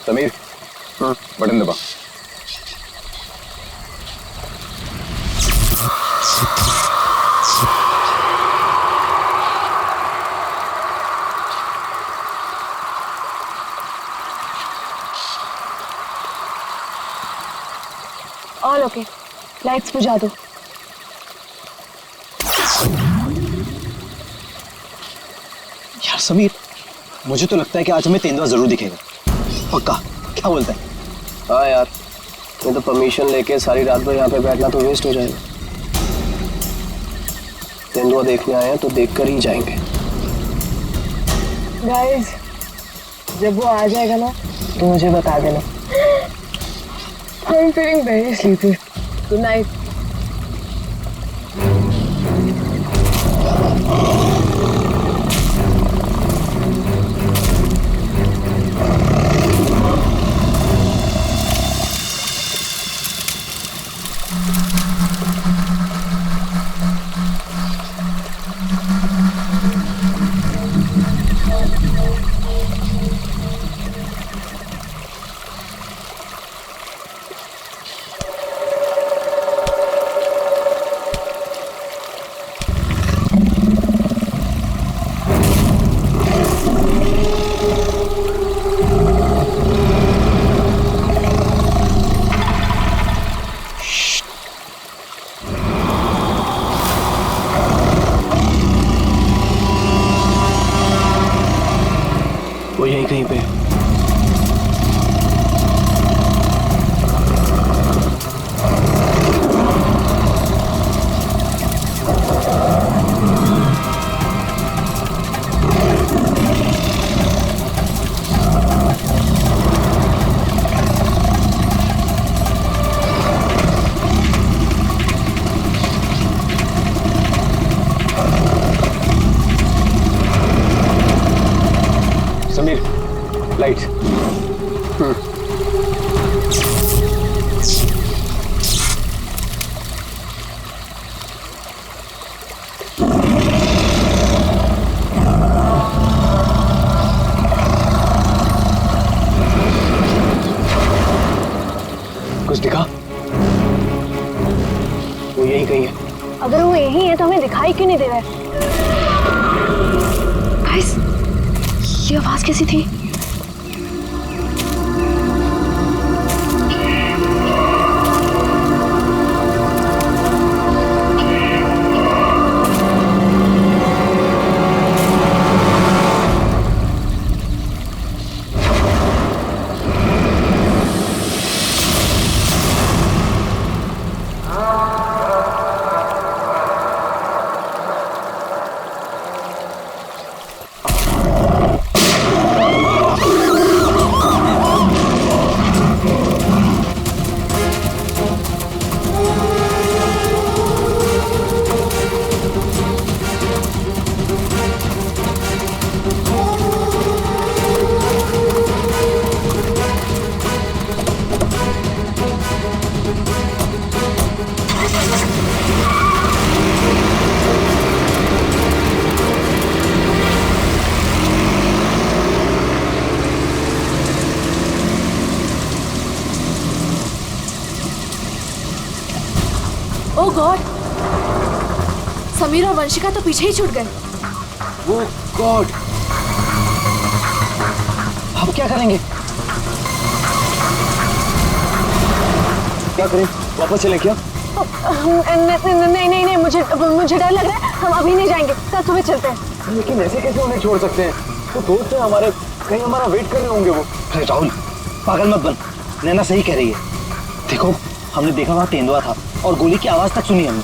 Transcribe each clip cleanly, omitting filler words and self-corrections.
Sameer, button दबा। All okay, lights बुझा दो। यार समीर, मुझे तो लगता है कि आज हमें तेंदुआ जरूर दिखेगा। पक्का? क्या बोलता है? हाँ यार, मैं तो परमिशन लेके सारी रात भर यहाँ पे बैठना तो वेस्ट हो जाएगा। तेंदुआ देखने आए हैं तो देख कर ही जाएंगे। गाइस, जब वो आ जाएगा ना तो मुझे बता देना। I'm feeling very sleepy. Good night. वो यहीं कहीं पे है। समीर, लाइट्स। कुछ दिखा? वो यहीं कहीं है। अगर वो यही है तो हमें दिखाई क्यों नहीं दे रहा है? गाइस, ये आवाज कैसी थी? ओह गॉड, समीर और वंशिका तो पीछे ही छूट गए। ओह गॉड, अब क्या करेंगे? क्या करें? वापस चले क्या? नहीं नहीं नहीं, मुझे डर लग रहा है। हम अभी नहीं जाएंगे, कल सुबह चलते हैं। लेकिन ऐसे कैसे उन्हें छोड़ सकते हैं? तो दोस्त हैं हमारे, कहीं हमारा वेट कर रहे होंगे वो। अरे राहुल, पागल मत बन। नैना सही कह रही है। देखो, हमने देखा वहां तेंदुआ था और गोली की आवाज तक सुनी हमने।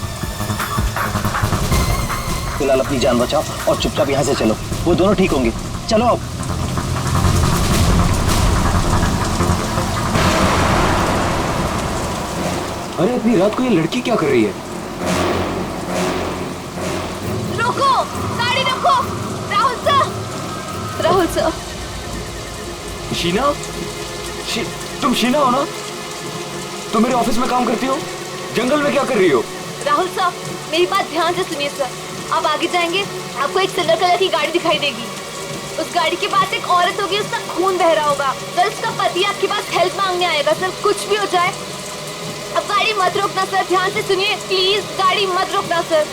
फिलहाल अपनी जान बचाओ और चुपचाप यहाँ से चलो, वो दोनों ठीक होंगे। चलो अब। अरे इतनी रात को ये लड़की क्या कर रही है? रोको, गाड़ी रोको। राहुल सर। शीना? तुम शीना हो ना? तुम मेरे ऑफिस में काम करती हो? जंगल में क्या कर रही हो? राहुल सर, मेरी बात ध्यान से सुनिए सर। आप आगे जाएंगे, आपको एक सिल्वर कलर की गाड़ी दिखाई देगी। उस गाड़ी के पास एक औरत होगी, उसका खून बह रहा होगा। कल उसका पति आपके पास हेल्प मांगने आएगा। सर कुछ भी हो जाए अब गाड़ी मत रोकना सर, ध्यान से सुनिए प्लीज, गाड़ी मत रोकना sir.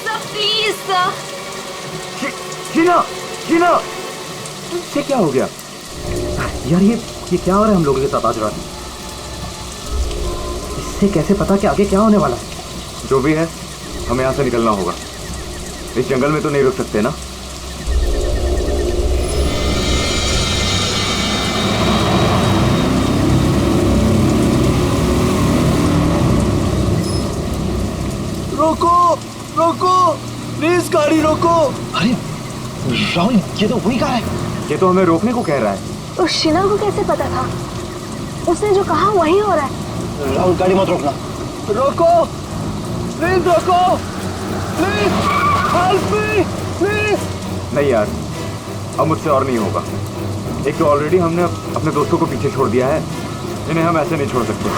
Sir please sir. Sheena, Sheena, ये क्या हो गया यार? ये क्या हो रहा है हम लोगों के साथ आज रात? इससे कैसे पता कि आगे क्या होने वाला है? जो भी है हमें यहाँ से निकलना होगा। इस जंगल में तो नहीं रुक सकते ना। रोको, रोको, प्लीज गाड़ी रोको। अरे राहुल, ये तो वही कार है। ये तो हमें रोकने को कह रहा है। उस शीना को कैसे पता था? उसने जो कहा वही हो रहा है। राहुल गाड़ी मत रोकना। रोको, प्लीज रोको, प्लीज हेल्प मी, प्लीज। नहीं यार, अब मुझसे और नहीं होगा। एक तो ऑलरेडी हमने अपने दोस्तों को पीछे छोड़ दिया है, इन्हें हम ऐसे नहीं छोड़ सकते।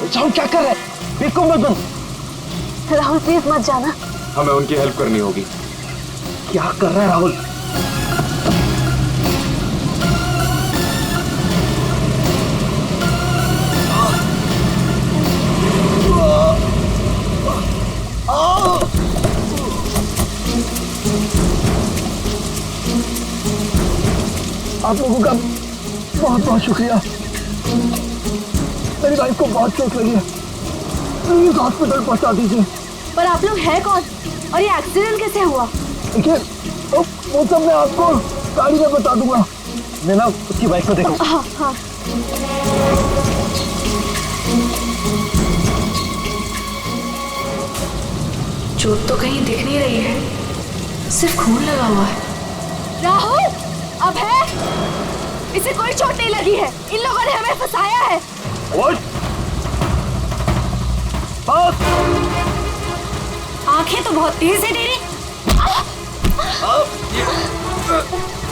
राहुल क्या कर रहे हैं? बिल्कुल मत बंद। राहुल प्लीज मत जाना। हमें उनकी हेल्प करनी होगी। क्या कर रहा है राहुल? आप लोगों का बहुत बहुत शुक्रिया। मेरी वाइफ को बहुत चोट लगी है, प्लीज हॉस्पिटल पहुंचा दीजिए। पर आप लोग हैं कौन और ये एक्सीडेंट कैसे हुआ? देखिए वो सब मैं आपको गाड़ी में बता दूंगा। मैं ना उसकी बाइक को देखूं। हाँ हाँ। चोट तो कहीं दिख नहीं रही है, सिर्फ खून लगा हुआ है। राहुल, अब है, इसे कोई चोट नहीं लगी है। इन लोगों ने हमें फंसाया है। आंखें तो बहुत तेज है तेरी।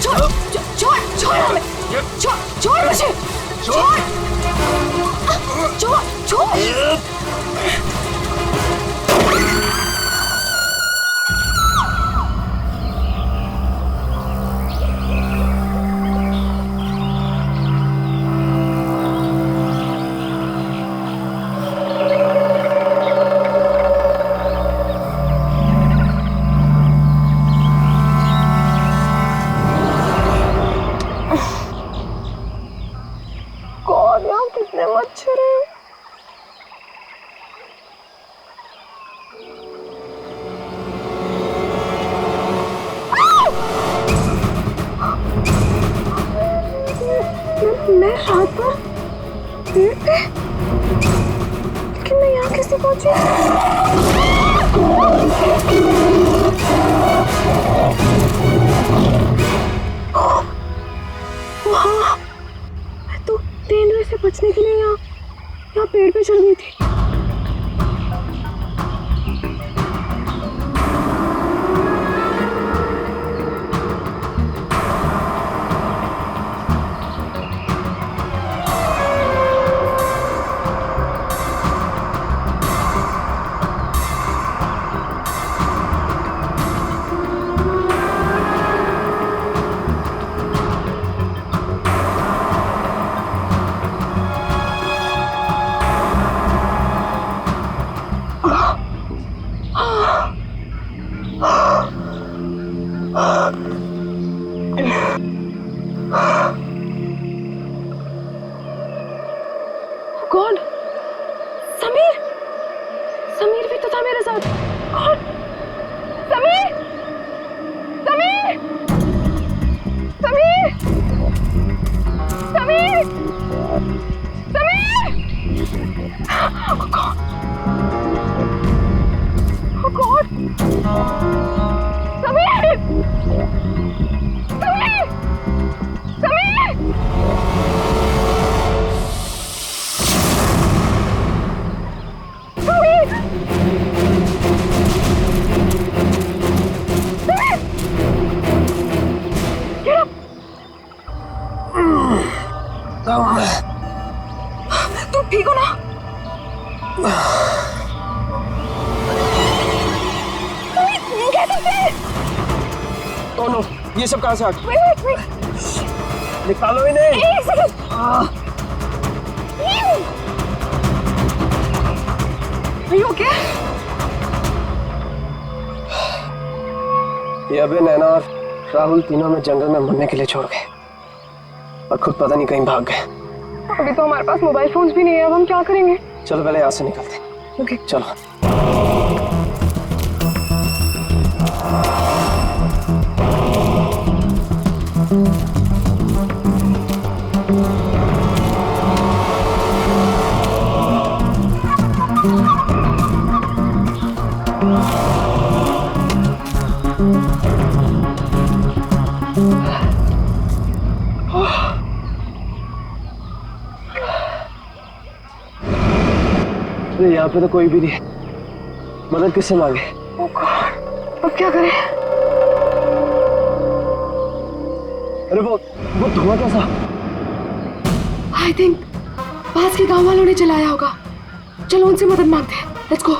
छोड़ छोड़ छोड़ हमें, छोड़ छोड़ मुझे, छोड़ छोड़ छोड़। कितने मच्छर हैं। मैं रात पर पेड़ पे, लेकिन मैं यहाँ कैसे पहुंची? वहाँ मैं तो तेंदुए से बचने के लिए यहाँ पेड़ पे चढ़ गई थी। गॉड, समीर, समीर भी तो था मेरे साथ। God, Sameer, Sameer, Sameer, Sameer, Sameer, oh God, oh God, Sameer, Sameer, Sameer. तुम ठीक हो ना? कैसे थे? ओह नो, ये सब कहाँ से आ गया? wait. निकालो इन्हें। एक सेकंड। Are you okay? ये अबे नैना और राहुल तीनों में जंगल में मरने के लिए छोड़ गए और खुद पता नहीं कहीं भाग गए। अभी तो हमारे पास मोबाइल फोन्स भी नहीं है, अब हम क्या करेंगे? चलो पहले यहाँ से निकलते हैं। ओके चलो। अरे यहाँ पे तो कोई भी नहीं है, मदद किससे मांगे? ओह गॉड, अब क्या करें? अरे वो धुआं कैसा? आई थिंक पास के गांव वालों ने चलाया होगा। चलो उनसे मदद मांगते हैं। Let's go.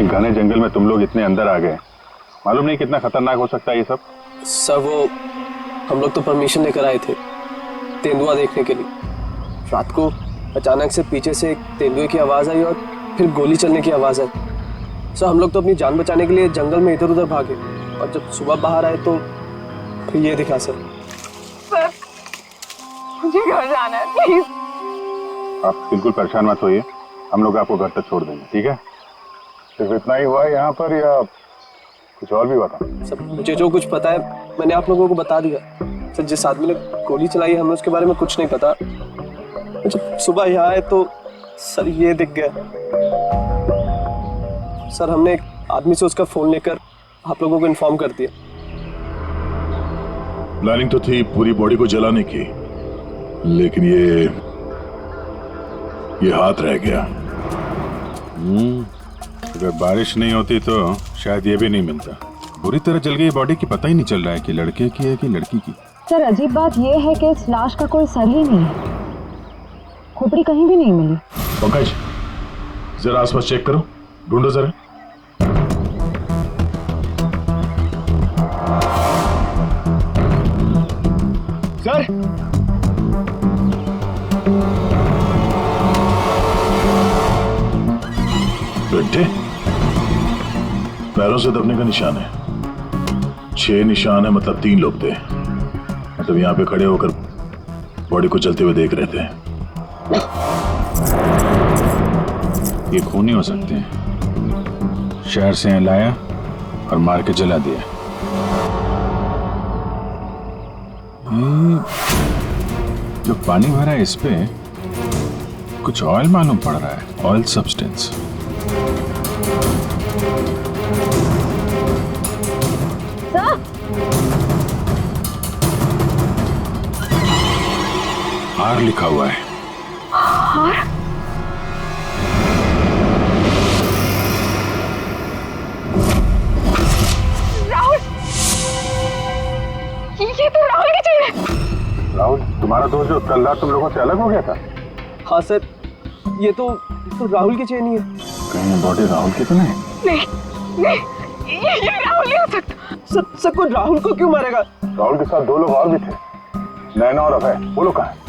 घने जंगल में तुम लोग इतने अंदर आ गए, मालूम नहीं कितना खतरनाक हो सकता है ये सब। सर वो हम लोग तो परमिशन लेकर आए थे तेंदुआ देखने के लिए। रात को अचानक से पीछे से एक तेंदुए की आवाज़ आई और फिर गोली चलने की आवाज़ आई। सर हम लोग तो अपनी जान बचाने के लिए जंगल में इधर उधर भागे और जब सुबह बाहर आए तो फिर ये दिखा। सर मुझे घर जाना है, प्लीज। आप बिल्कुल परेशान मत होइए, हम लोग आपको घर तक छोड़ देंगे, ठीक है? सिर्फ इतना ही हुआ है यहाँ पर या कुछ और भी बता? सर मुझे जो कुछ पता है मैंने आप लोगों को बता दिया। सर जिस आदमी ने गोली चलाई है हमें उसके बारे में कुछ नहीं पता। जब सुबह यहाँ आए तो सर ये दिख गया। सर हमने एक आदमी से उसका फोन लेकर आप लोगों को इन्फॉर्म कर दिया। प्लानिंग तो थी पूरी बॉडी को जलाने की, लेकिन ये हाथ रह गया। अगर बारिश नहीं होती तो शायद ये भी नहीं मिलता। बुरी तरह जल गई बॉडी की, पता ही नहीं चल रहा है कि लड़के की है कि लड़की की। सर अजीब बात यह है कि इस लाश का कोई सर ही नहीं है, खोपड़ी कहीं भी नहीं मिली। पंकज जरा आसपास चेक करो, ढूंढो जरा। सर बेटे पैरों से दबने का निशान है, 6 निशान है, मतलब 3 लोग थे। मतलब यहाँ पे खड़े होकर बॉडी को चलते हुए देख रहे थे। ये खूनी हो सकते हैं। शहर से यहाँ लाया और मार के जला दिया। जो पानी भरा है इस पे कुछ ऑयल मालूम पड़ रहा है, ऑयल सब्सटेंस। आर लिखा हुआ है। आर? राहुल, ये तो राहुल की चीज है। राहुल तुम्हारा दोस्त जो कल रात तुम लोगों से अलग हो गया था? हाँ सर ये तो राहुल की चेन ही है। कहीं बॉडी राहुल की तो नहीं? नहीं, ये राहुल नहीं हो सकता। सर कोई राहुल को क्यों मारेगा? राहुल के साथ 2 लोग और भी थे, नैना और अभय। वो लोग कहाँ हैं?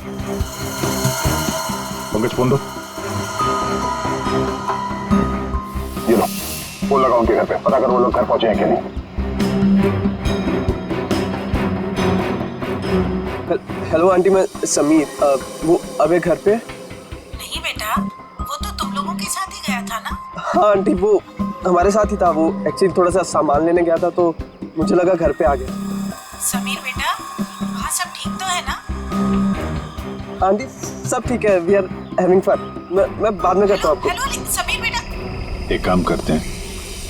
पंकज फोन दो। ये लो फोन लगाओ उनके घर पे, पता कर वो लोग घर पहुंचे हैं कि नहीं। हेलो आंटी, मैं समीर। वो अबे घर पे? नहीं बेटा, वो तो तुम लोगों के साथ ही गया था ना? हाँ आंटी वो हमारे साथ ही था। वो एक्चुअली थोड़ा सा सामान लेने गया था तो मुझे लगा घर पे आ गया। समीर बेटा, वहाँ सब ठीक तो है ना? आंटी सब ठीक है, वी आर हैविंग फन। मैं बाद में करता हूँ आपको। हेलो समीर बेटा। एक काम करते हैं,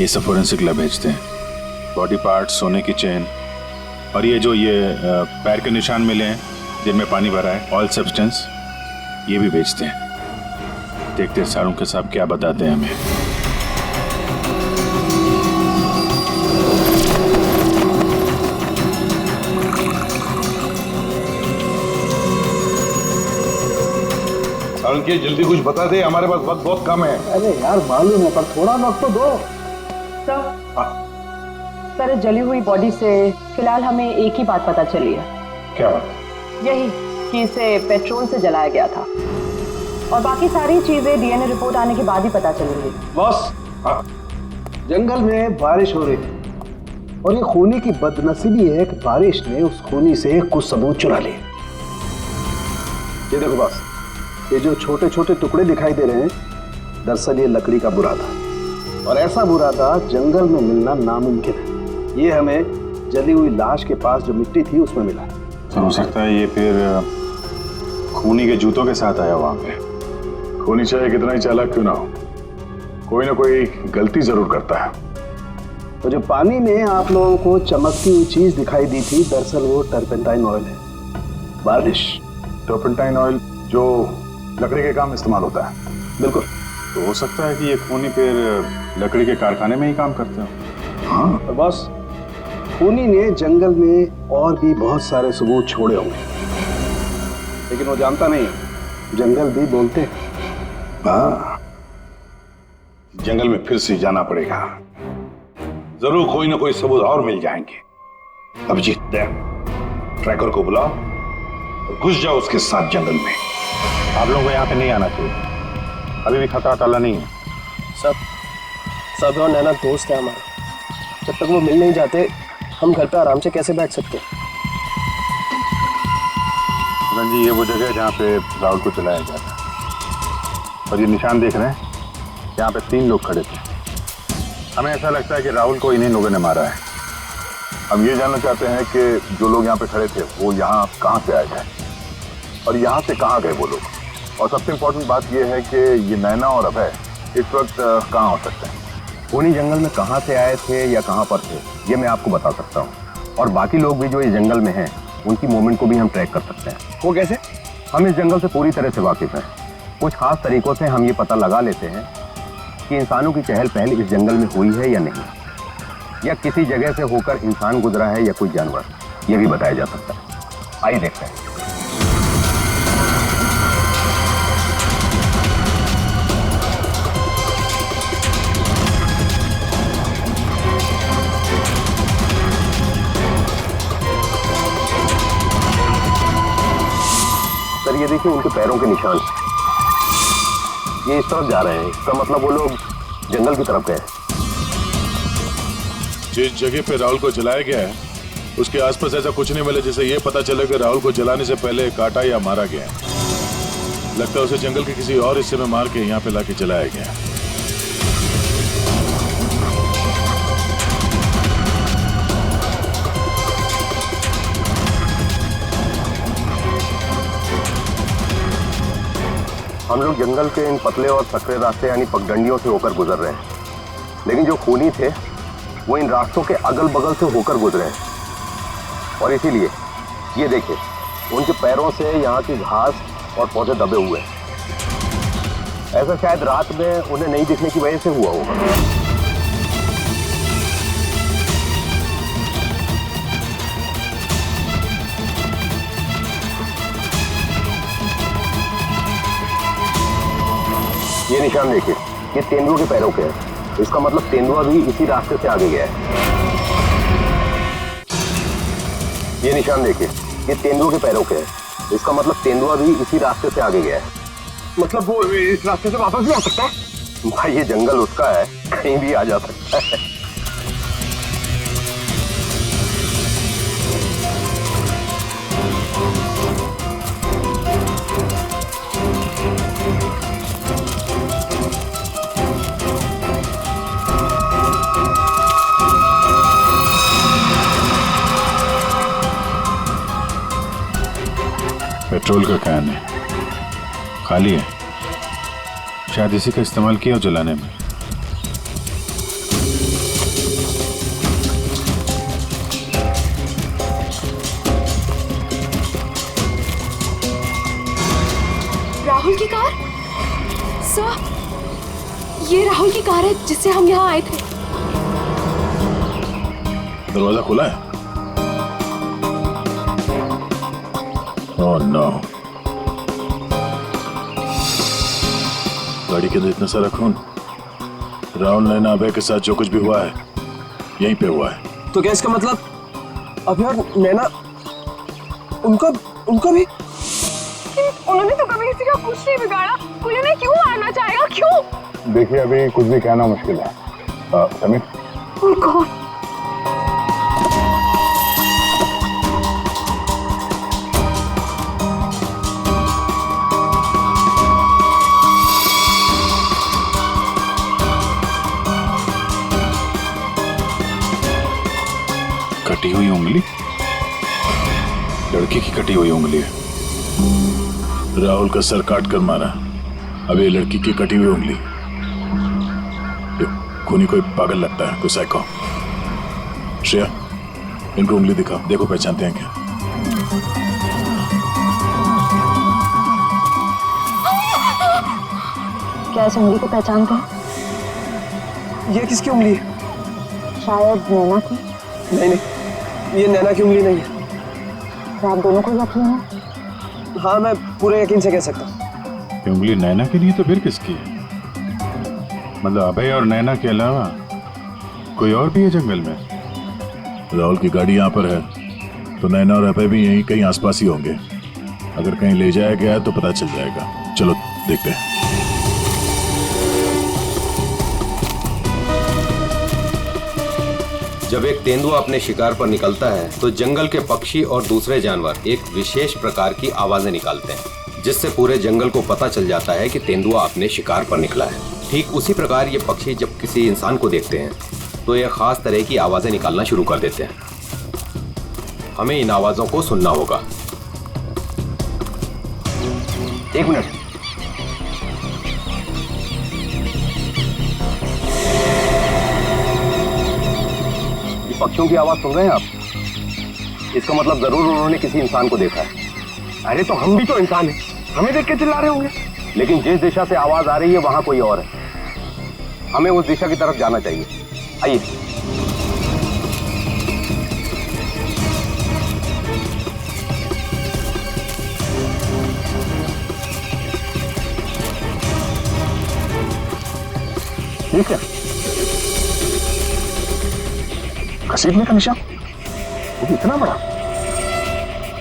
ये सब फोरेंसिक लैब भेजते हैं। बॉडी पार्ट, सोने की चेन और ये जो पैर के निशान मिले हैं जिनमें पानी भरा है, ऑयल सब्सटेंस, ये भी भेजते हैं। देखते हैं सारों के साहब क्या बताते हैं हमें। सारंगी जल्दी कुछ बता दे, हमारे पास वक्त बहुत कम है। अरे यार मालूम है, पर थोड़ा वक्त तो दो। सर, जली हुई बॉडी से फिलहाल हमें एक ही बात पता चली है। क्या बात? यही कि इसे पेट्रोल से जलाया गया था, और बाकी सारी चीजें डीएनए रिपोर्ट आने के बाद ही पता चलेंगी। बॉस, जंगल में बारिश हो रही थी और ये खूनी की बदनसीबी है कि बारिश ने उस खूनी से कुछ सबूत चुरा लिए। ये देखो बॉस, ये जो छोटे छोटे टुकड़े दिखाई दे रहे हैं, दरअसल ये लकड़ी का बुरादा, और ऐसा बुरादा जंगल में मिलना नामुमकिन है। ये हमें जली हुई लाश के पास जो मिट्टी थी उसमें मिला। तो हो सकता है ये फिर खूनी के जूतों के साथ आया वहां पे। खूनी चाहे कितना ही चालाक क्यों ना हो, कोई ना कोई गलती जरूर करता है। तो जो पानी में आप लोगों को चमकती हुई चीज दिखाई दी थी, दरअसल वो टर्पेंटाइन ऑयल है। बारिश टर्पेंटाइन ऑयल जो लकड़ी के काम इस्तेमाल होता है। बिल्कुल। तो हो सकता है कि ये खूनी फिर लकड़ी के कारखाने में ही काम करते हो। हाँ, और बस खूनी ने जंगल में और भी बहुत सारे सबूत छोड़े होंगे, लेकिन वो जानता नहीं, जंगल भी बोलते हैं। हाँ, जंगल में फिर से जाना पड़ेगा, जरूर कोई ना कोई सबूत और मिल जाएंगे। अभिजीत, ट्रैकर को बुलाओ और घुस जाओ उसके साथ जंगल में। आप लोगों को यहाँ पे नहीं आना चाहिए, अभी भी खतरा टला नहीं है। सब और नैना दोस्त है हमारे, जब तक वो मिल नहीं जाते हम घर पे आराम से कैसे बैठ सकते हैं? जी, ये वो जगह है जहाँ पे राहुल को चलाया गया था, और ये निशान देख रहे हैं, यहाँ पे 3 लोग खड़े थे। हमें ऐसा लगता है कि राहुल को इन्हीं लोगों ने मारा है। हम ये जानना चाहते हैं कि जो लोग यहाँ पे खड़े थे वो यहाँ कहाँ से आए थे और यहाँ से कहाँ गए वो लोग। और सबसे इम्पोर्टेंट बात ये है कि ये नैना और अभय इस वक्त कहाँ हो सकते हैं। उन्हीं जंगल में कहाँ से आए थे या कहाँ पर थे, ये मैं आपको बता सकता हूँ। और बाकी लोग भी जो इस जंगल में हैं, उनकी मूवमेंट को भी हम ट्रैक कर सकते हैं। वो कैसे? हम इस जंगल से पूरी तरह से वाकिफ हैं। कुछ खास तरीकों से हम ये पता लगा लेते हैं कि इंसानों की चहल पहल इस जंगल में हुई है या नहीं, या किसी जगह से होकर इंसान गुजरा है या कोई जानवर, ये भी बताया जा सकता है। आइए देखते हैं। सर, ये देखिए उनके पैरों के निशान, ये इस तरफ जा रहे हैं। इसका मतलब वो लोग जंगल की तरफ गए। जिस जगह पे राहुल को जलाया गया है उसके आसपास ऐसा कुछ नहीं मिला जिससे ये पता चले कि राहुल को जलाने से पहले काटा या मारा गया है। लगता है उसे जंगल के किसी और हिस्से में मार के यहाँ पे लाके जलाया गया है। हम लोग जंगल के इन पतले और सकरे रास्ते यानी पगडंडियों से होकर गुजर रहे हैं, लेकिन जो खूनी थे वो इन रास्तों के अगल बगल से होकर गुजरे हैं। और इसीलिए ये देखिए उनके पैरों से यहाँ की घास और पौधे दबे हुए हैं। ऐसा शायद रात में उन्हें नहीं दिखने की वजह से हुआ होगा। ये निशान देखिए, ये तेंदुए के पैरों के हैं। इसका मतलब तेंदुआ भी इसी रास्ते से आगे गया है। ये निशान देखिए, ये तेंदुए के पैरों के हैं। इसका मतलब तेंदुआ भी इसी रास्ते से आगे गया है। मतलब वो इस रास्ते से वापस भी आ सकता है? भाई ये जंगल उसका है, कहीं भी आ जा सकता है। पेट्रोल का कैन है, खाली है। शायद इसी का इस्तेमाल किया हो जलाने में। राहुल की कार? सर, ये राहुल की कार है जिससे हम यहाँ आए थे। दरवाजा खुला है? Oh no. गाड़ी के अंदर इतना सारा खून। राहुल नैना अभय के साथ जो कुछ भी हुआ है यहीं पे हुआ है। तो क्या इसका मतलब अभय और नैना, उनका भी? उन्होंने तो कभी किसी का कुछ नहीं बिगाड़ा, उन्हें क्यों मारना चाहेगा, क्यों? देखिए अभी कुछ भी कहना मुश्किल है। समीर, वो कौन? कटी हुई उंगली? लड़की की कटी हुई उंगली है। राहुल का सर काट कर मारा, अब ये लड़की की कटी हुई उंगली। ये खूनी कोई पागल लगता है, कोई साइको। श्रेया, इनको उंगली दिखाओ, देखो पहचानते हैं क्या। क्या इस उंगली को पहचानते हैं? ये किसकी उंगली है? शायद नैना की। नहीं, ये नैना की उंगली नहीं है। क्या आप दोनों को यकीन है? हाँ, मैं पूरे यकीन से कह सकता हूँ। ये उंगली नैना की नहीं तो फिर किसकी है? मतलब अभय और नैना के अलावा कोई और भी है जंगल में? राहुल की गाड़ी यहाँ पर है तो नैना और अभय भी यहीं कहीं आसपास ही होंगे। अगर कहीं ले जाया गया है तो पता चल जाएगा। चलो देखते हैं। जब एक तेंदुआ अपने शिकार पर निकलता है तो जंगल के पक्षी और दूसरे जानवर एक विशेष प्रकार की आवाजें निकालते हैं, जिससे पूरे जंगल को पता चल जाता है कि तेंदुआ अपने शिकार पर निकला है। ठीक उसी प्रकार ये पक्षी जब किसी इंसान को देखते हैं तो ये खास तरह की आवाजें निकालना शुरू कर देते हैं। हमें इन आवाजों को सुनना होगा। एक मिनट। पक्षियों की आवाज सुन रहे हैं आप? इसका मतलब जरूर उन्होंने किसी इंसान को देखा है। अरे तो हम भी तो इंसान हैं, हमें देख के चिल्ला रहे होंगे। लेकिन जिस दिशा से आवाज आ रही है वहां कोई और है। हमें उस दिशा की तरफ जाना चाहिए। आइए। ठीक है, घसीटने का निशान? वो भी इतना बड़ा?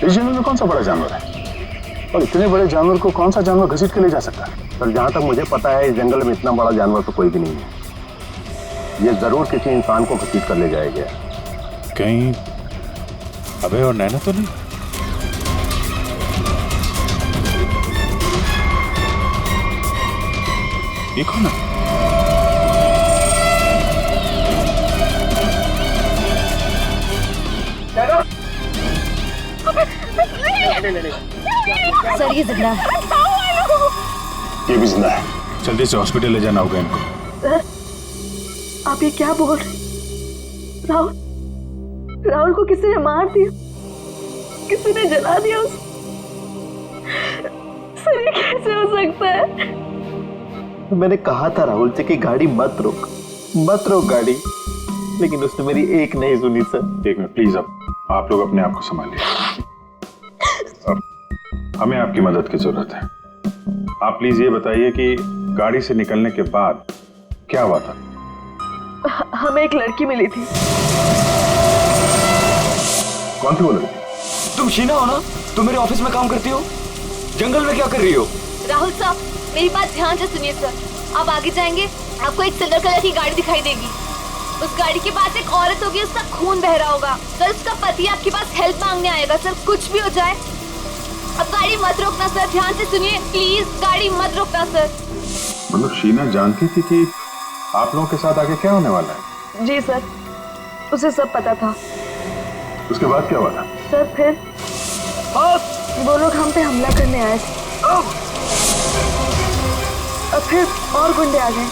इस जंगल में कौन सा बड़ा जानवर है? और इतने बड़े जानवर को कौन सा जानवर घसीट के ले जा सकता है? पर जहां तक मुझे पता है इस जंगल में इतना बड़ा जानवर तो कोई भी नहीं है। ये जरूर किसी इंसान को घसीट कर ले जाया गया। कहीं अभय और नैना तो नहीं? ये कौन है? सर ये जिंदा है। ये भी जिंदा है। जल्दी से हॉस्पिटल ले जाना होगा इनको। सर, आप ये क्या बोल रहे? राहुल को किसी ने मार दिया, किसी ने जला दिया उसे। सर ये कैसे हो सकता है? मैंने कहा था राहुल से कि गाड़ी मत रोक गाड़ी, लेकिन उसने मेरी एक नहीं सुनी सर। एक मिनट प्लीज, अब आप लोग अपने आप को संभालिए। अब हमें आपकी मदद की जरूरत है। आप प्लीज ये बताइए कि गाड़ी से निकलने के बाद क्या हुआ था? हमें एक लड़की मिली थी। कौन थी वो लड़की? तुम शीना हो ना? तुम मेरे ऑफिस में काम करती हो? जंगल में क्या कर रही हो? राहुल साहब, मेरी बात ध्यान से सुनिए सर। आप आगे जाएंगे, आपको एक सिल्वर कलर की गाड़ी दिखाई देगी। उस गाड़ी के पास एक औरत होगी, उसका खून बह रहा होगा। सर उसका पति आपके पास हेल्प मांगने आएगा। सर कुछ भी हो जाए, अब गाड़ी मत रोकना सर। ध्यान से सुनिए प्लीज, गाड़ी मत रोकना सर। मतलब शीना जानती थी कि आप लोगों के साथ आगे क्या होने वाला है? जी सर, उसे सब पता था। उसके बाद क्या हुआ था? सर फिर वो लोग हम पे हमला करने आए थे और फिर और गुंडे आ गए।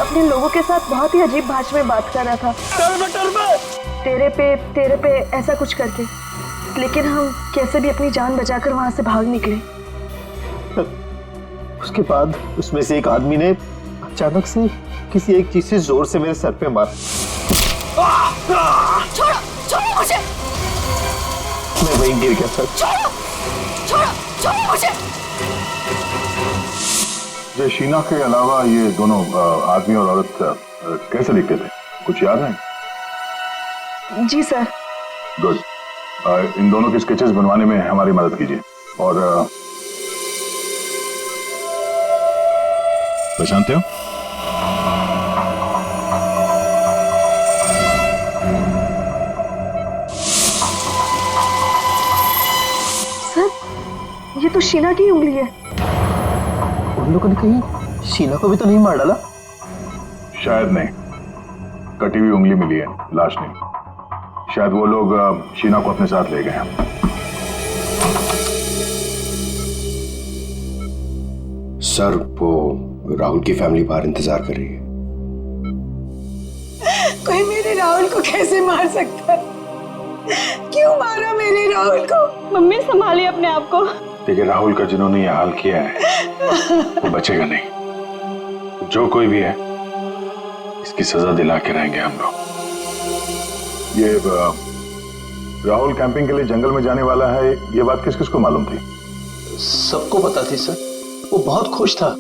अपने लोगों के साथ बहुत ही अजीब भाषा में बात कर रहा था, तेरे पे ऐसा कुछ करके। लेकिन हम कैसे भी अपनी जान बचाकर वहां से भाग निकले। उसके बाद उसमें से एक आदमी ने अचानक से किसी एक चीज से जोर से मेरे सर पे मारा। छोड़ो छोड़ो मुझे। मैं वहीं गिर गया सर। छोड़ो छोड़ो छोड़ो मुझे। जो शीना के अलावा ये दोनों आदमी और औरत कैसे दिखते थे, कुछ याद है? जी सर। गुड। इन दोनों के स्केचेस बनवाने में हमारी मदद कीजिए। और पहचानते हो? सर, ये तो शीना की उंगली है। उन लोगों ने कहीं शीना को भी तो नहीं मार डाला? शायद नहीं, कटी हुई उंगली मिली है, लाश नहीं। शायद वो लोग शीना को अपने साथ ले गए हैं। सर, वो राहुल की फैमिली बाहर इंतजार कर रही है। कोई मेरे राहुल को कैसे मार सकता है? क्यों मारा मेरे राहुल को? मम्मी संभालिए अपने आप को। देखिए, राहुल का जिन्होंने ये हाल किया है वो बचेगा नहीं। जो कोई भी है इसकी सजा दिला के रहेंगे हम लोग। ये राहुल कैंपिंग के लिए जंगल में जाने वाला है, ये बात किस किस को मालूम थी? सबको पता थी सर। वो बहुत खुश था।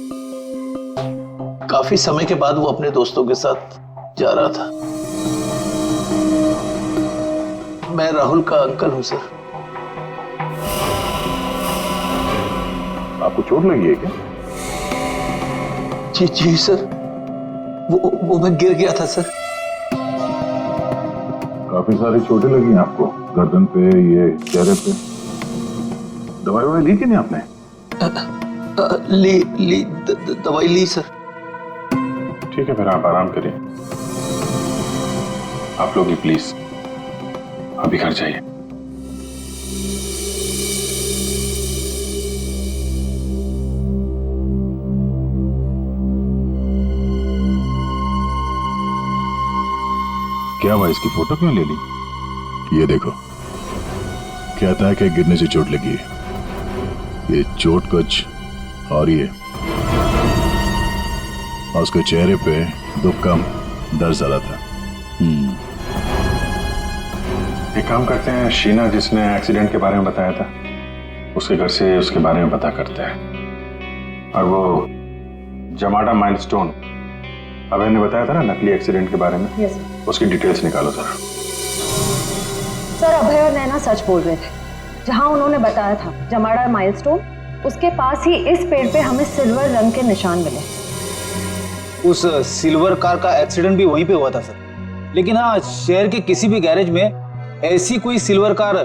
काफी समय के बाद वो अपने दोस्तों के साथ जा रहा था। मैं राहुल का अंकल हूं सर। आपको चोट लगी है क्या? जी जी सर, वो मैं गिर गया था सर। काफी सारी चोटें लगी हैं आपको, गर्दन पे, ये चेहरे पे। दवाई ली कि नहीं आपने? दवाई ली सर। ठीक है, फिर आप आराम करिए। आप लोग भी प्लीज अभी घर जाइए। क्या हुआ, इसकी फोटो क्यों ले ली? ये देखो, कहता है कि गिरने से चोट लगी है। ये चोट कुछ और ही है। और उसके चेहरे पे दुख कम, दर्द ज्यादा था। एक काम करते हैं, शीना जिसने एक्सीडेंट के बारे में बताया था उसके घर से उसके बारे में पता करते हैं। और वो जमाडा माइलस्टोन अभय ने बताया था ना, नकली एक्सीडेंट के बारे में। Yes sir. उसकी डिटेल्स निकालो जरा। सर, अभय और नैना सच बोल रहे थे। जहां उन्होंने बताया था जमाड़ा माइलस्टोन, उसके पास ही इस पेड़ पे हमें सिल्वर रंग के निशान मिले। उस सिल्वर कार का एक्सीडेंट भी वहीं पे हुआ था सर। लेकिन हाँ, शहर के किसी भी गैरेज में ऐसी कोई सिल्वर कार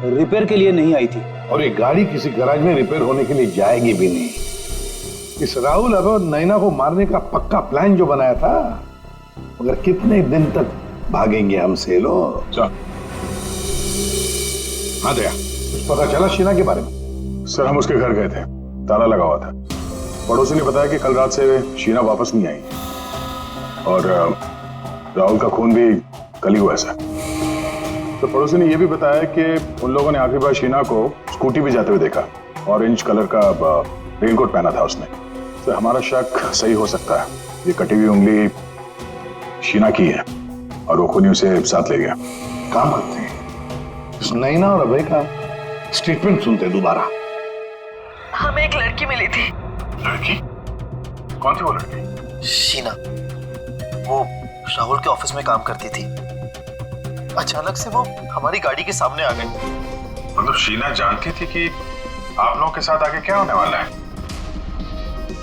रिपेयर के लिए नहीं आई थी। और ये गाड़ी किसी गैराज में रिपेयर होने के लिए जाएगी भी नहीं। इस राहुल और नैना को मारने का पक्का प्लान जो बनाया था, मगर कितने दिन तक भागेंगे हमसे लोग? हाँ दया, कुछ पता चला शीना के बारे में? सर, हम उसके घर गए थे, ताला लगा हुआ था। पड़ोसी ने बताया कि कल रात से शीना वापस नहीं आई और राहुल का खून भी कल ही हुआ है सर। तो पड़ोसी ने यह भी बताया कि उन लोगों ने आखिरी बार शीना को स्कूटी भी जाते हुए देखा। ऑरेंज कलर का रेनकोट पहना था उसने। तो हमारा शक सही हो सकता है, ये कटी हुई उंगली शीना की है और वो खूनी उसे साथ ले गया। काम करते हैं, इस नैना और अभय का स्टेटमेंट सुनते दोबारा। हमें एक लड़की मिली थी। लड़की? कौन सी वो लड़की? शीना, वो राहुल के ऑफिस में काम करती थी। अचानक से वो हमारी गाड़ी के सामने आ गई। मतलब शीना जानती थी कि आप लोगों के साथ आगे क्या होने वाला है?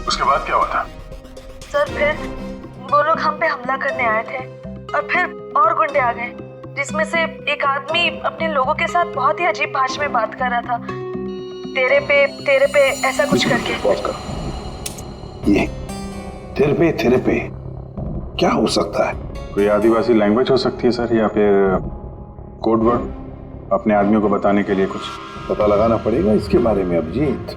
उसके बाद क्या हुआ था? सर, फिर वो लोग हम पे हमला करने आए थे और फिर और गुंडे आ गए, जिसमें से एक आदमी अपने लोगों के साथ बहुत ही अजीब भाषा में बात कर रहा था, तेरे पे ऐसा कुछ करके। ये तेरे पे क्या हो सकता है? कोई आदिवासी लैंग्वेज हो सकती है सर, या फिर कोड वर्ड अपने आदमियों को बताने के लिए कुछ? पता लगाना पड़ेगा इसके बारे में अभिजीत।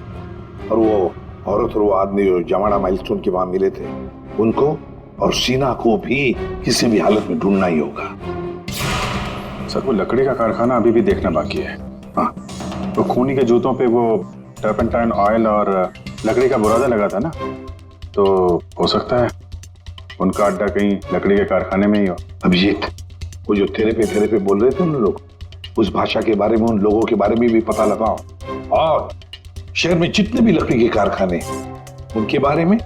और वो औरत और वो आदमी जो जमाना माइलस्टोन के वहां मिले थे, उनको और शीना को भी किसी भी हालत में ढूंढना ही होगा। सर वो लकड़ी का कारखाना अभी भी देखना बाकी है। हाँ, तो खूनी के जूतों पे वो टर्पेंटाइन ऑयल और लकड़ी का बुरादा लगा था ना, तो हो सकता है उनका अड्डा कहीं लकड़ी के कारखाने में ही हो। अभिजीत, वो जो तेरे पे बोल रहे थे उन लोग, उस भाषा के बारे में, उन लोगों के बारे में भी पता लगाओ, और शहर में जितने भी लकड़ी के कारखाने उनके बारे में,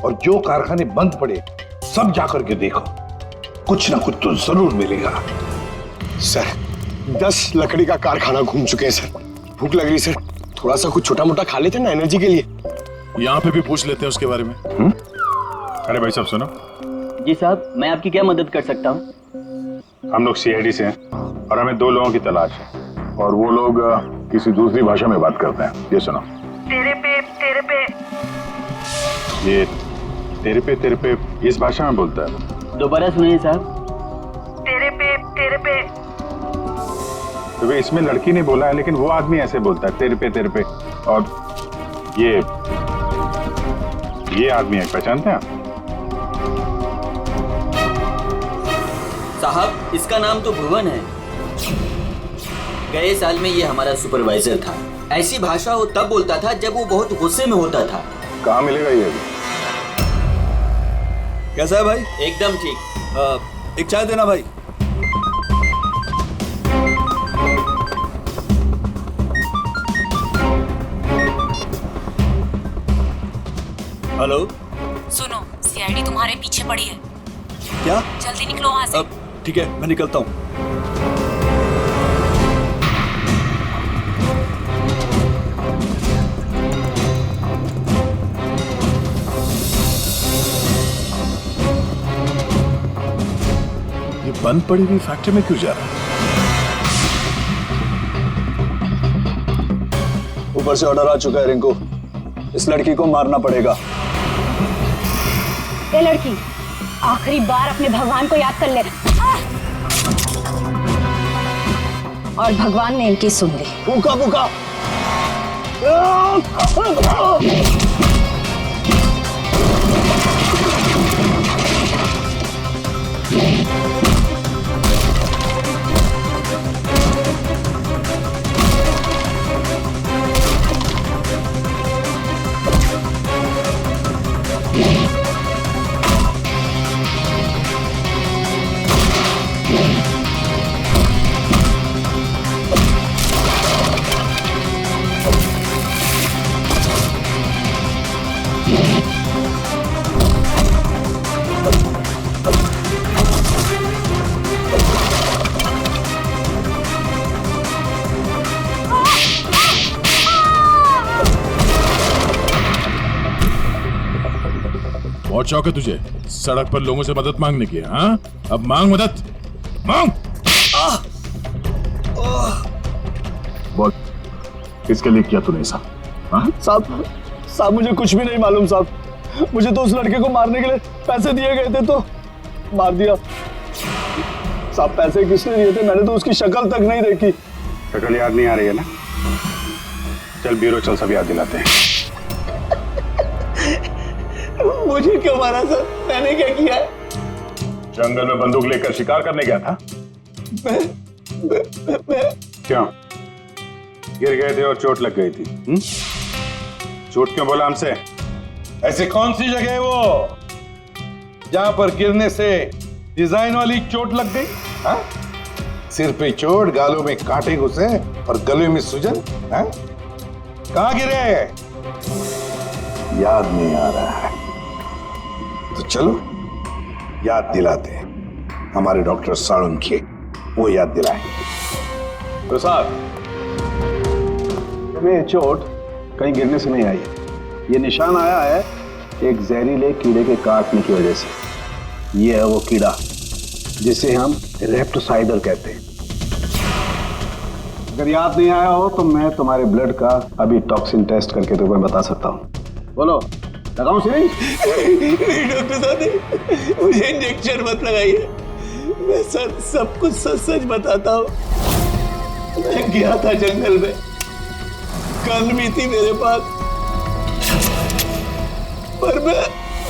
और जो कारखाने बंद पड़े सब जाकर के देखो, कुछ ना कुछ तो जरूर मिलेगा। सर 10 लकड़ी का कारखाना घूम चुके हैं सर। भूख लग रही सर, थोड़ा सा कुछ छोटा मोटा खा लेते ना एनर्जी के लिए। यहाँ पे भी पूछ लेते हैं उसके बारे में। अरे भाई साहब सुनो। जी साहब, मैं आपकी क्या मदद कर सकता हूँ? हम लोग सीआईडी से हैं और हमें 2 लोगों की तलाश है, और वो लोग किसी दूसरी भाषा में बात करते हैं। ये सुनो। तेरे पे ये तेरे पे इस भाषा में बोलता है। दोबारा सुनिए साहब। तेरे पे तो वे इसमें लड़की ने बोला है, लेकिन वो आदमी ऐसे बोलता है तेरे पे। और ये आदमी है, पहचानते हैं आप? साहब इसका नाम तो भुवन है। गए साल में ये हमारा सुपरवाइजर था। ऐसी भाषा वो तब बोलता था जब वो बहुत गुस्से में होता था। कहाँ मिलेगा ये? कैसा है भाई? एकदम ठीक। एक चाय देना भाई। हेलो, सुनो, सीआईडी तुम्हारे पीछे पड़ी है। क्या? जल्दी निकलो वहां से। ठीक है, मैं निकलता हूँ। ये बंद पड़ी हुई फैक्ट्री में क्यों जा रहा है? ऊपर से ऑर्डर आ चुका है रिंकू, इस लड़की को मारना पड़ेगा। ये लड़की, आखिरी बार अपने भगवान को याद कर ले। और भगवान ने इनकी सुन ली। भूखा भूखा। बहुत शौक है तुझे सड़क पर लोगों से मदद मांगने की? हाँ, अब मांग मदद, मांग। बोल, किसके लिए किया तूने ऐसा? साहब मुझे कुछ भी नहीं मालूम साहब। मुझे तो उस लड़के को मारने के लिए पैसे दिए गए थे तो मार दिया। साहब पैसे किसने दिए थे? मैंने तो उसकी शक्ल तक नहीं देखी। शक्ल याद नहीं आ रही है ना? चल ब्यूरो चल, सब याद दिलाते हैं। मुझे क्यों मारा सर? मैंने क्या किया है? जंगल में बंदूक लेकर शिकार करने गया था। क्यों? गिर गए थे और चोट लग गई थी। चोट क्यों बोला हमसे? ऐसे कौन सी जगह है वो जहां पर गिरने से डिजाइन वाली चोट लग गई? हाँ? सिर पे चोट, गालों में कांटे घुसे और गले में सूजन। हाँ? कहां गिरे? याद नहीं आ रहा है तो चलो याद दिलाते हैं। हमारे डॉक्टर साळुंखे वो याद दिलाएंगे। प्रसाद, ये चोट कहीं गिरने से नहीं आई है। ये निशान आया है एक जहरीले कीड़े के काटने की वजह से। ये है वो कीड़ा जिसे हम रेप्टोसाइडर कहते हैं। अगर याद नहीं आया हो तो मैं तुम्हारे ब्लड का अभी टॉक्सिन टेस्ट करके तुम्हें बता सकता हूँ। बोलो, लगाऊं सिरिंज? नहीं डॉक्टर साहब, मुझे इंजेक्शन मत लगाइए। मैं सर सब कुछ सच सच बताता हूँ। मैं गया था जंगल में, गन भी थी मेरे पास, पर मैं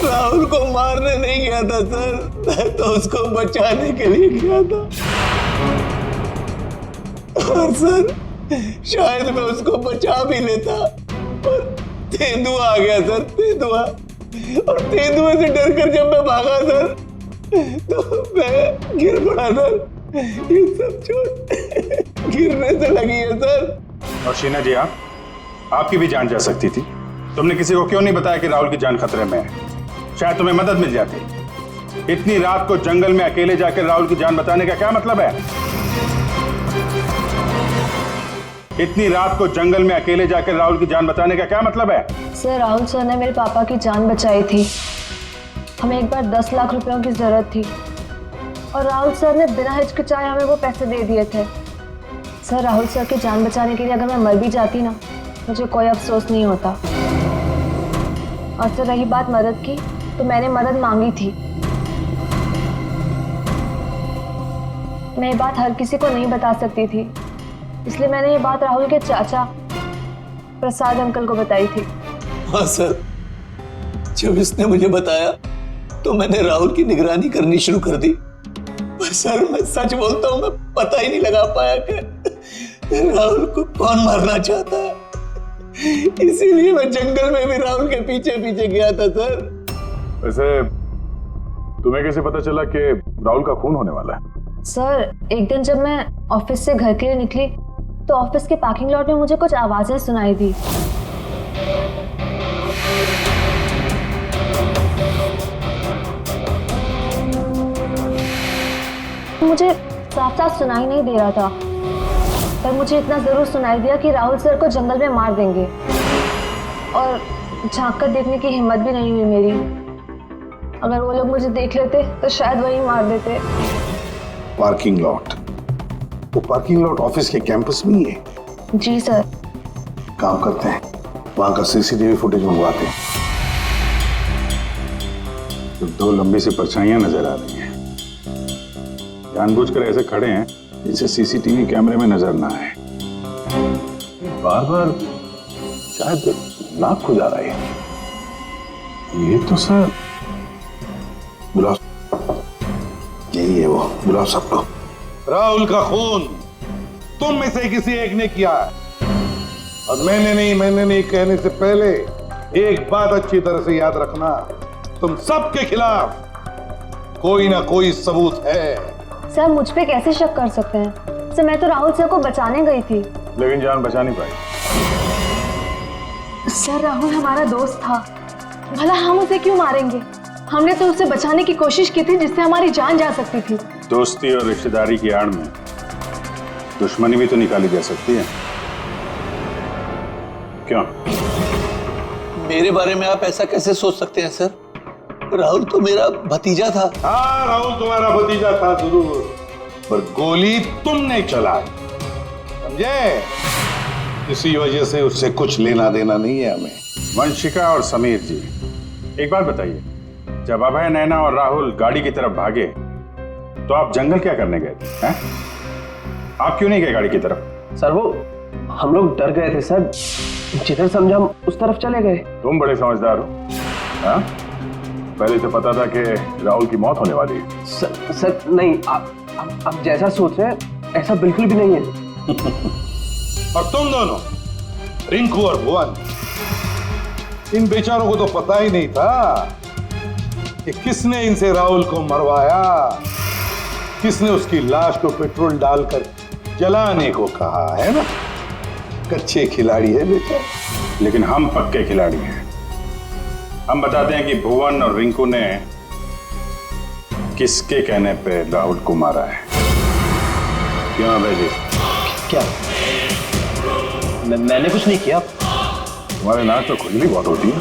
राहुल को मारने नहीं गया था सर, मैं तो उसको बचाने के लिए गया था। और सर शायद मैं उसको बचा भी लेता, पर तेंदुआ आ गया सर, तेंदुआ। और तेंदुए से डरकर जब मैं भागा सर, तो मैं गिर पड़ा सर। ये सब चोट गिरने से लगी है सर। और शीना जी, आपकी भी जान जा सकती थी। तुमने किसी को क्यों नहीं बताया कि राहुल की जान खतरे में है? शायद तुम्हें मदद मिल जाती। इतनी रात को जंगल में अकेले जाकर राहुल की जान बचाने का क्या मतलब है? इतनी रात को जंगल में अकेले जाकर राहुल की जान बचाने का क्या मतलब है? सर, राहुल सर ने मेरे पापा की जान बचाई थी। हमें एक बार 10 लाख रुपयों की जरूरत थी और राहुल सर ने बिना हिचकिचाए हमें वो पैसे दे दिए थे। सर, राहुल सर की जान बचाने के लिए अगर मैं मर भी जाती ना, मुझे कोई अफसोस नहीं होता। और सर, रही बात मदद की, तो मैंने मदद मांगी थी। मैं ये बात हर किसी को नहीं बता सकती थी, इसलिए मैंने ये बात राहुल के चाचा प्रसाद अंकल को बताई थी। हाँ सर, जब इसने मुझे बताया तो मैंने राहुल की निगरानी करनी शुरू कर दी। पर सर, मैं सच बोलता हूँ, मैं पता ही नहीं लगा पाया कि राहुल को कौन मारना चाहता है। इसीलिए मैं जंगल में भी राहुल के पीछे पीछे गया था सर। वैसे तुम्हें कैसे पता चला कि राहुल का खून होने वाला है? सर, एक दिन जब मैं ऑफिस से घर के लिए निकली तो ऑफिस के पार्किंग लॉट में मुझे कुछ आवाजें सुनाई दी। मुझे साफ साफ सुनाई नहीं दे रहा था, पर मुझे इतना जरूर सुनाई दिया कि राहुल सर को जंगल में मार देंगे। और झांक कर देखने की हिम्मत भी नहीं हुई मेरी। अगर वो लोग मुझे देख लेते तो शायद वही मार देते। Parking lot? वो पार्किंग लॉट ऑफिस के कैंपस में ही है? जी सर। काम करते हैं, वहां का सीसीटीवी फुटेज मंगवाते हैं। तो 2 लंबी सी परछाइयां नजर आ रही हैं। जानबूझकर ऐसे खड़े हैं जिसे सीसीटीवी कैमरे में नजर ना आए। बार बार शायद नाक खुजा रहा है। ये तो सर, बुलाओ, यही है वो, बुलाओ सबको। राहुल का खून तुम में से किसी एक ने किया है, और मैंने नहीं कहने से पहले एक बात अच्छी तरह से याद रखना, तुम सबके खिलाफ कोई ना कोई सबूत है। सर, मुझ पे कैसे शक कर सकते हैं? सर, मैं तो राहुल सर को बचाने गई थी। लेकिन जान बचा नहीं पाई। सर, राहुल हमारा दोस्त था, भला हम उसे क्यों मारेंगे? हमने तो उसे बचाने की कोशिश की थी जिससे हमारी जान जा सकती थी। दोस्ती और रिश्तेदारी की आड़ में दुश्मनी भी तो निकाली जा सकती है, क्यों? मेरे बारे में आप ऐसा कैसे सोच सकते हैं सर? राहुल तो मेरा भतीजा था। हाँ, राहुल तुम्हारा भतीजा था जरूर, पर गोली तुमने चलाई, समझे? इसी वजह से उससे कुछ लेना देना नहीं है हमें। वंशिका और समीर जी, एक बात बताइए, जब अभय, नैना और राहुल गाड़ी की तरफ भागे तो आप जंगल क्या करने गए थे? हैं? आप क्यों नहीं गए गाड़ी की तरफ? सर, वो हम लोग डर गए थे सर, जिधर समझा हम उस तरफ चले गए। तुम बड़े समझदार हो। हाँ? पहले तो पता था कि राहुल की मौत होने वाली है। सर नहीं, आप जैसा सोच रहे हैं ऐसा बिल्कुल भी नहीं है। और तुम दोनों, रिंकू और भुवन, इन बेचारों को तो पता ही नहीं था कि किसने इनसे राहुल को मरवाया, किसने उसकी लाश को पेट्रोल डालकर जलाने को कहा, है ना? कच्चे खिलाड़ी है बेटा। लेकिन हम पक्के खिलाड़ी हैं। हम बताते हैं कि भुवन और रिंकू ने किसके कहने पे राहुल को मारा है। क्यों अभय जी? क्या? मैंने कुछ नहीं किया। तुम्हारे नाक तो खुजली बहुत होती है,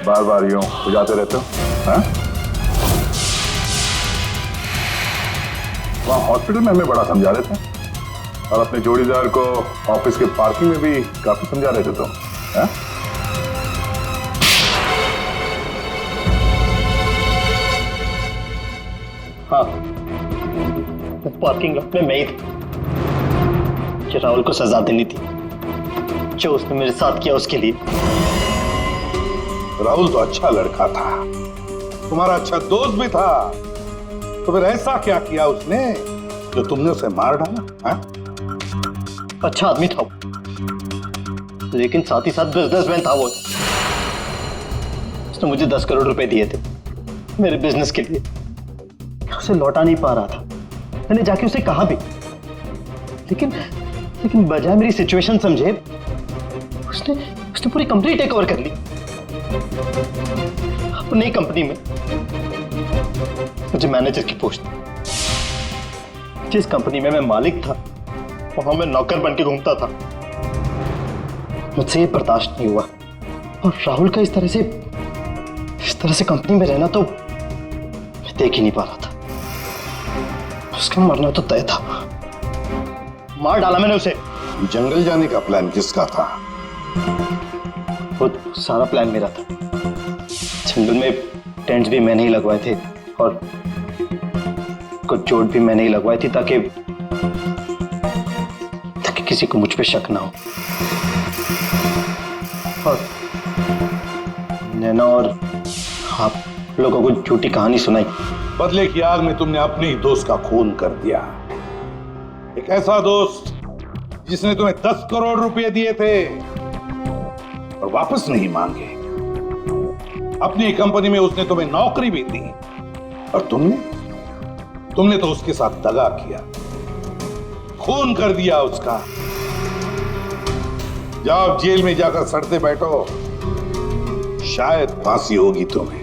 बार बार यूं खुजाते रहते हो। हाँ? वहाँ हॉस्पिटल में हमें बड़ा समझा रहे थे, और अपने जोड़ीदार को ऑफिस के पार्किंग में भी काफी समझा रहे थे तुम। हाँ? हाँ, पार्किंग लॉट में मैं ही था कि राहुल को सजा देनी थी जो उसने मेरे साथ किया उसके लिए। राहुल तो अच्छा लड़का था, तुम्हारा अच्छा दोस्त भी था, तो फिर ऐसा क्या किया उसने जो तुमने उसे मार डाला? हा? अच्छा आदमी था वो, लेकिन साथ ही साथ बिजनेसमैन था वो। उसने मुझे 10 करोड़ रुपए दिए थे मेरे बिजनेस के लिए, उसे लौटा नहीं पा रहा था। मैंने जाके उसे कहा भी, लेकिन बजाय मेरी सिचुएशन समझे उसने पूरी कंपनी टेक ओवर कर ली। अपनी कंपनी में मुझे मैनेजर की पोस्ट, जिस कंपनी में मैं मालिक था वहां मैं नौकर बन के घूमता था। मुझसे ये बर्दाश्त नहीं हुआ, और राहुल का इस तरह से कंपनी में रहना तो मैं देख ही नहीं पा रहा था। उसका मरना तो तय था, मार डाला मैंने उसे। जंगल जाने का प्लान किसका था? वो सारा प्लान मेरा था। जंगल में टेंट्स भी मैंने ही लगवाए थे और कुछ चोट भी मैंने ही लगवाई थी ताकि किसी को मुझ पे शक ना हो। और नैना और आप लोगों को झूठी कहानी सुनाई। बदले की आग में तुमने अपने ही दोस्त का खून कर दिया। एक ऐसा दोस्त जिसने तुम्हें 10 करोड़ रुपए दिए थे और वापस नहीं मांगे। अपनी कंपनी में उसने तुम्हें नौकरी भी दी और तुमने तो उसके साथ दगा किया, खून कर दिया उसका। जाओ जेल में जाकर सड़ते बैठो, शायद फांसी होगी तुम्हें।